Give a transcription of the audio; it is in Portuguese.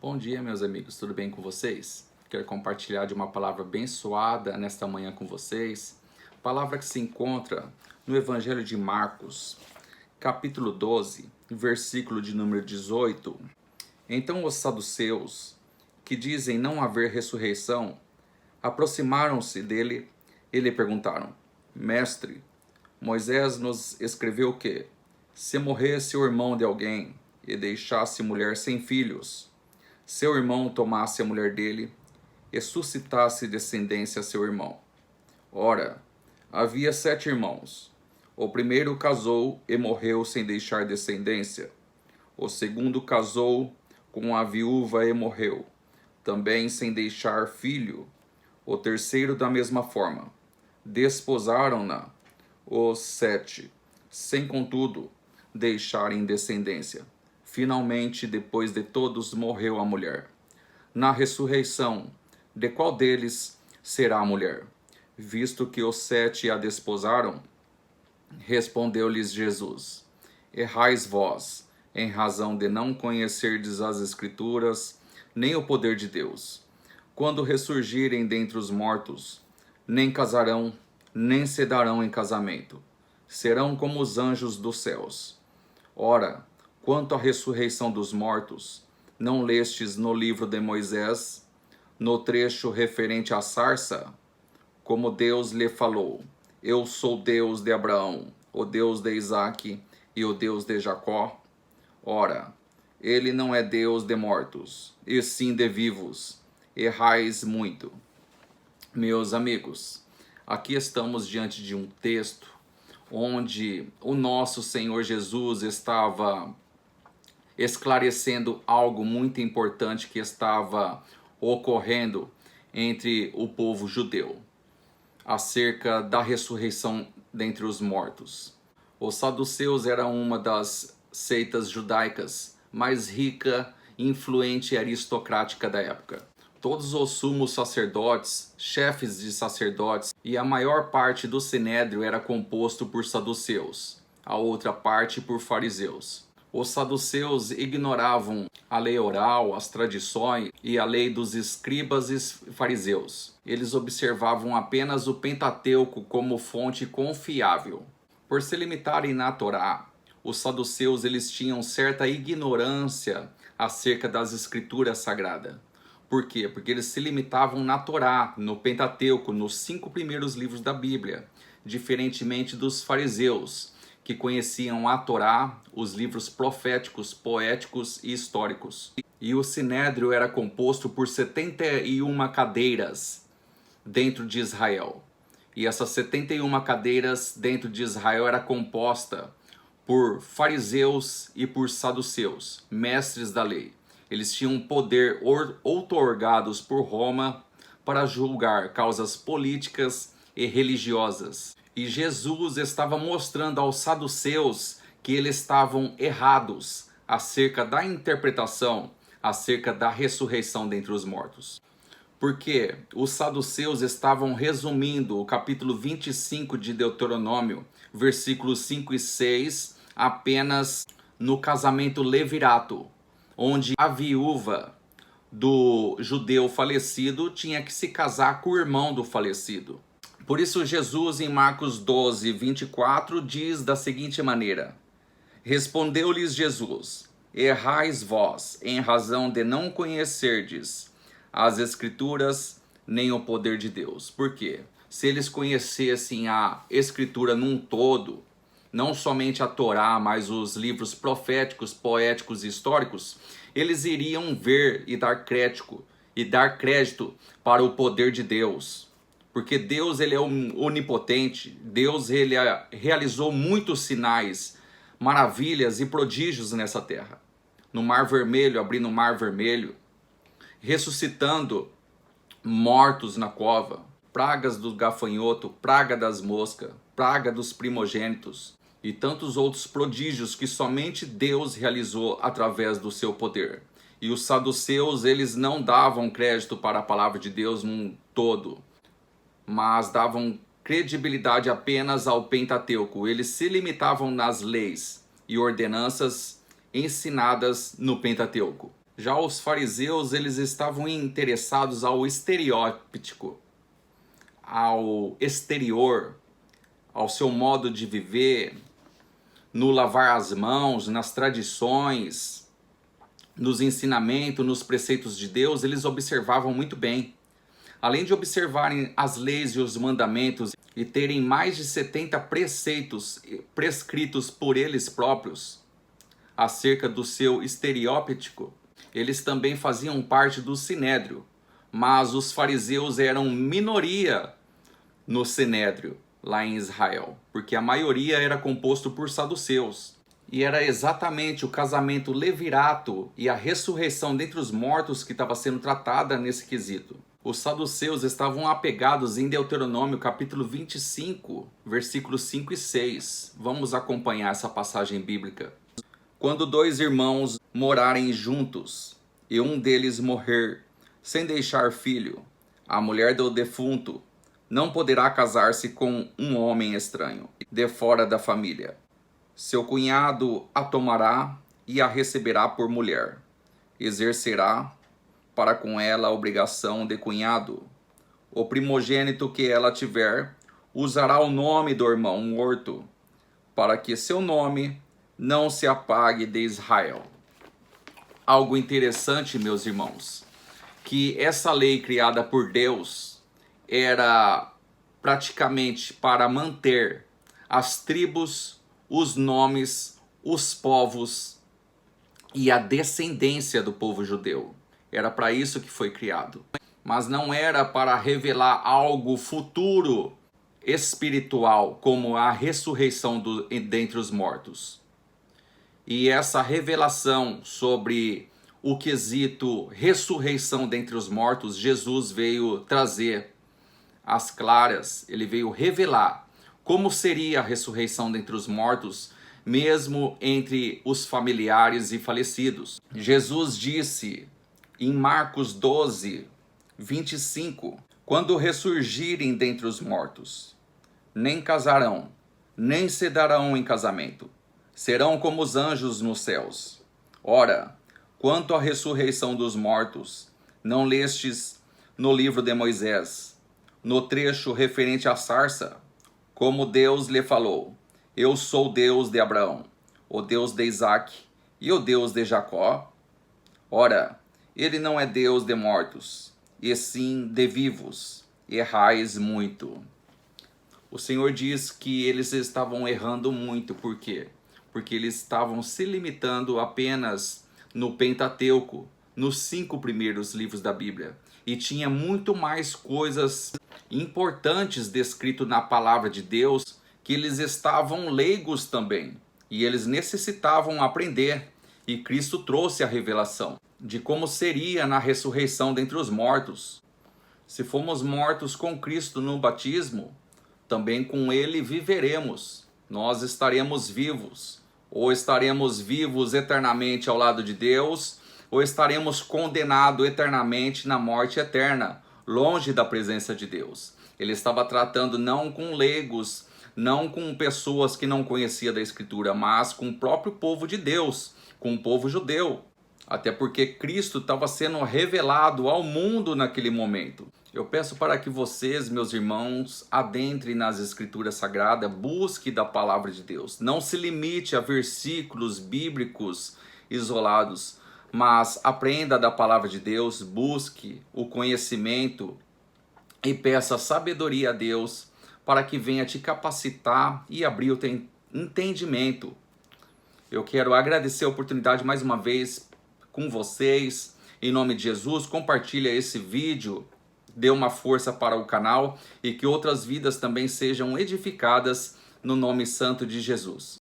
Bom dia, meus amigos, tudo bem com vocês? Quero compartilhar de uma palavra abençoada nesta manhã com vocês. Palavra que se encontra no Evangelho de Marcos, capítulo 12, versículo de número 18. Então os saduceus, que dizem não haver ressurreição, aproximaram-se dele e lhe perguntaram: Mestre, Moisés nos escreveu que, se morresse o irmão de alguém e deixasse mulher sem filhos, seu irmão tomasse a mulher dele e suscitasse descendência a seu irmão. Ora, havia 7 irmãos. O primeiro casou e morreu sem deixar descendência. O segundo casou com a viúva e morreu, também sem deixar filho. O terceiro da mesma forma. Desposaram-na os 7, sem contudo deixarem descendência. Finalmente, depois de todos, morreu a mulher. Na ressurreição, de qual deles será a mulher? Visto que os 7 a desposaram, respondeu-lhes Jesus: Errais vós, em razão de não conhecerdes as Escrituras, nem o poder de Deus. Quando ressurgirem dentre os mortos, nem casarão, nem se darão em casamento. Serão como os anjos dos céus. Ora, quanto à ressurreição dos mortos, não lestes no livro de Moisés, no trecho referente à sarça, como Deus lhe falou: Eu sou Deus de Abraão, o Deus de Isaque e o Deus de Jacó? Ora, ele não é Deus de mortos, e sim de vivos. Errais muito. Meus amigos, aqui estamos diante de um texto onde o nosso Senhor Jesus estava esclarecendo algo muito importante que estava ocorrendo entre o povo judeu, acerca da ressurreição dentre os mortos. Os saduceus eram uma das seitas judaicas mais rica, influente e aristocrática da época. Todos os sumos sacerdotes, chefes de sacerdotes e a maior parte do sinédrio era composto por saduceus, a outra parte por fariseus. Os saduceus ignoravam a lei oral, as tradições e a lei dos escribas e fariseus. Eles observavam apenas o Pentateuco como fonte confiável. Por se limitarem na Torá, os saduceus eles tinham certa ignorância acerca das escrituras sagradas. Por quê? Porque eles se limitavam na Torá, no Pentateuco, nos 5 primeiros livros da Bíblia, diferentemente dos fariseus, que conheciam a Torá, os livros proféticos, poéticos e históricos. E o sinédrio era composto por 71 cadeiras dentro de Israel. E essas 71 cadeiras dentro de Israel era composta por fariseus e por saduceus, mestres da lei. Eles tinham poder outorgados por Roma para julgar causas políticas e religiosas. E Jesus estava mostrando aos saduceus que eles estavam errados acerca da interpretação, acerca da ressurreição dentre os mortos. Porque os saduceus estavam resumindo o capítulo 25 de Deuteronômio, versículos 5 e 6, apenas no casamento levirato, onde a viúva do judeu falecido tinha que se casar com o irmão do falecido. Por isso Jesus em Marcos 12, 24 diz da seguinte maneira: Respondeu-lhes Jesus: Errais vós, em razão de não conhecerdes as Escrituras nem o poder de Deus. Por quê? Se eles conhecessem a Escritura num todo, não somente a Torá, mas os livros proféticos, poéticos e históricos, eles iriam ver e dar crédito para o poder de Deus. Porque Deus ele é onipotente, Deus ele realizou muitos sinais, maravilhas e prodígios nessa terra. No Mar Vermelho, abrindo o Mar Vermelho, ressuscitando mortos na cova, pragas do gafanhoto, praga das moscas, praga dos primogênitos e tantos outros prodígios que somente Deus realizou através do seu poder. E os saduceus, eles não davam crédito para a palavra de Deus num todo, mas davam credibilidade apenas ao Pentateuco. Eles se limitavam nas leis e ordenanças ensinadas no Pentateuco. Já os fariseus, eles estavam interessados ao estereótipo, ao exterior, ao seu modo de viver, no lavar as mãos, nas tradições, nos ensinamentos, nos preceitos de Deus. Eles observavam muito bem. Além de observarem as leis e os mandamentos e terem mais de 70 preceitos prescritos por eles próprios acerca do seu estereótipo, eles também faziam parte do sinédrio, mas os fariseus eram minoria no sinédrio lá em Israel, porque a maioria era composto por saduceus. E era exatamente o casamento levirato e a ressurreição dentre os mortos que estava sendo tratada nesse quesito. Os saduceus estavam apegados em Deuteronômio capítulo 25, versículos 5 e 6. Vamos acompanhar essa passagem bíblica. Quando dois irmãos morarem juntos e um deles morrer sem deixar filho, a mulher do defunto não poderá casar-se com um homem estranho, de fora da família. Seu cunhado a tomará e a receberá por mulher. Exercerá para com ela a obrigação de cunhado. O primogênito que ela tiver usará o nome do irmão morto, para que seu nome não se apague de Israel. Algo interessante, meus irmãos, que essa lei criada por Deus era praticamente para manter as tribos, os nomes, os povos e a descendência do povo judeu. Era para isso que foi criado. Mas não era para revelar algo futuro espiritual, como a ressurreição dentre os mortos. E essa revelação sobre o quesito ressurreição dentre os mortos, Jesus veio trazer às claras. Ele veio revelar como seria a ressurreição dentre os mortos, mesmo entre os familiares e falecidos. Jesus disse em Marcos 12, 25, quando ressurgirem dentre os mortos, nem casarão, nem se darão em casamento, serão como os anjos nos céus. Ora, quanto à ressurreição dos mortos, não lestes no livro de Moisés, no trecho referente à sarça, como Deus lhe falou: eu sou o Deus de Abraão, o Deus de Isaque e o Deus de Jacó? Ora, ele não é Deus de mortos, e sim de vivos. Errais muito. O Senhor diz que eles estavam errando muito. Por quê? Porque eles estavam se limitando apenas no Pentateuco, nos 5 primeiros livros da Bíblia. E tinha muito mais coisas importantes descritas na palavra de Deus, que eles estavam leigos também. E eles necessitavam aprender. E Cristo trouxe a revelação de como seria na ressurreição dentre os mortos. Se fomos mortos com Cristo no batismo, também com Ele viveremos. Nós estaremos vivos. Ou estaremos vivos eternamente ao lado de Deus, ou estaremos condenados eternamente na morte eterna, longe da presença de Deus. Ele estava tratando não com leigos, não com pessoas que não conheciam da Escritura, mas com o próprio povo de Deus, com o povo judeu. Até porque Cristo estava sendo revelado ao mundo naquele momento. Eu peço para que vocês, meus irmãos, adentrem nas Escrituras Sagradas, busque da palavra de Deus. Não se limite a versículos bíblicos isolados, mas aprenda da palavra de Deus, busque o conhecimento e peça sabedoria a Deus para que venha te capacitar e abrir o teu entendimento. Eu quero agradecer a oportunidade mais uma vez com vocês. Em nome de Jesus, compartilha esse vídeo, dê uma força para o canal e que outras vidas também sejam edificadas no nome santo de Jesus.